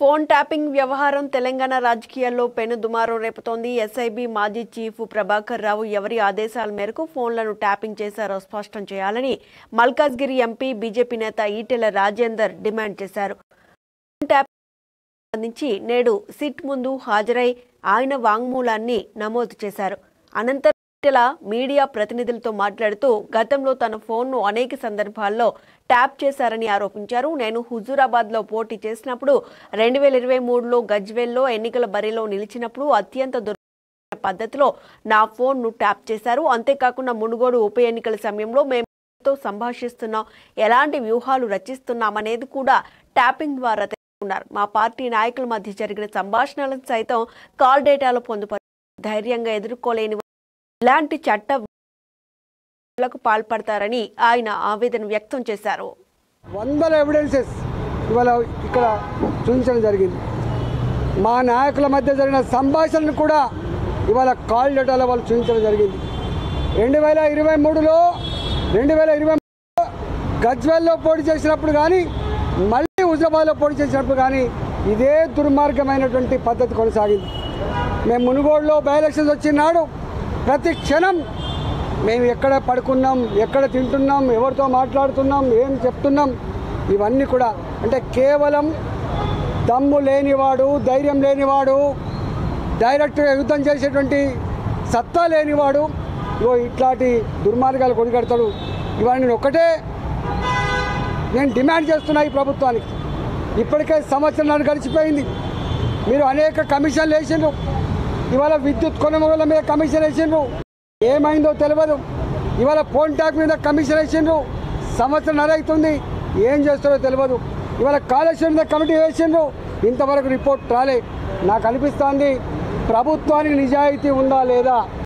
Phone tapping వ్యవహారం తెలంగాణ రాజకీయాల్లో పెనుదుమారం రేపుతోంది. ఎస్ఐబి మాజీ చీఫ్ ప్రభాకర్ రావు ఎవరి ఆదేశాల మేరకు ఫోన్లను ట్యాపింగ్ చేశారో స్పష్టం చేయాలని మల్కాజ్గిరి ఎంపీ బీజేపీ నేత ఈటెల రాజేందర్ డిమాండ్ చేశారు. ఫోన్ ట్యాపింగ్ సంబంధించి నేడు సిట్ ముందు హాజరై ఆయన వాంగ్మూలాన్ని నమోదు చేశారు. అనంతరం ఈటెల మీడియా ప్రతినిధులతో మాట్లాడుతూ గతంలో తన ఫోన్ను అనేక సందర్భాల్లో ట్యాప్ చేశారని ఆరోపించారు. నేను హుజూరాబాద్లో పోటీ చేసినప్పుడు 2023లో గజ్వేల్లో ఎన్నికల బరిలో నిలిచినప్పుడు అత్యంత దుర్మార్గమైన పద్ధతిలో నా ఫోన్ను ట్యాప్ చేశారు. అంతేకాకుండా మునుగోడు ఉప ఎన్నికల సమయంలో మేము సంభాషిస్తున్నాం, ఎలాంటి వ్యూహాలు రచిస్తున్నామనేది కూడా ట్యాపింగ్ ద్వారా తెలుసుకున్నారు. మా పార్టీ నాయకుల మధ్య జరిగిన సంభాషణలను సైతం కాల్ డేటాలో పొందుపరి ధైర్యంగా ఎదుర్కోలేని ఇలాంటి చట్టాలకు పాల్పడతారని ఆయన ఆవేదన వ్యక్తం చేశారు. వందల ఎవిడెన్సెస్ ఇవాళ ఇక్కడ చూపించడం జరిగింది. మా నాయకుల మధ్య జరిగిన సంభాషణను కూడా ఇవాళ కాల్ డేటాలో వాళ్ళు చూపించడం జరిగింది. 2023లో గజ్వేల్లో పోటీ చేసినప్పుడు కానీ మళ్ళీ హుజూరాబాద్లో పోటీ చేసినప్పుడు కానీ ఇదే దుర్మార్గమైనటువంటి పద్ధతి కొనసాగింది. మేము మునుగోడులో బై ఎలక్షన్స్ వచ్చినాడు ప్రతి క్షణం మేము ఎక్కడ పడుకున్నాం, ఎక్కడ తింటున్నాం, ఎవరితో మాట్లాడుతున్నాం, ఏం చెప్తున్నాం, ఇవన్నీ కూడా అంటే కేవలం దమ్ము లేనివాడు, ధైర్యం లేనివాడు, డైరెక్ట్గా యుద్ధం చేసేటువంటి సత్తా లేనివాడు ఇట్లాంటి దుర్మార్గాలు కొనిగడతాడు. ఇవన్నీ నేను డిమాండ్ చేస్తున్నా ఈ ప్రభుత్వానికి. ఇప్పటికే సంవత్సరాలు గడిచిపోయింది. మీరు అనేక కమిషన్లు వేసిండ్రు. ఇవాళ విద్యుత్ కొనుగోలు మీద కమిషన్ వేసిండ్రు, ఏమైందో తెలియదు. ఇవాళ ఫోన్ ట్యాప్ మీద కమిషన్ వేసిండ్రు, సంవత్సరం అవుతుంది, ఏం చేస్తారో తెలియదు. ఇవాళ కాళేశ్వరం మీద కమిటీ వేసిండ్రు, ఇంతవరకు రిపోర్ట్ రాలే. నాకు అనిపిస్తోంది ప్రభుత్వానికి నిజాయితీ ఉందా లేదా.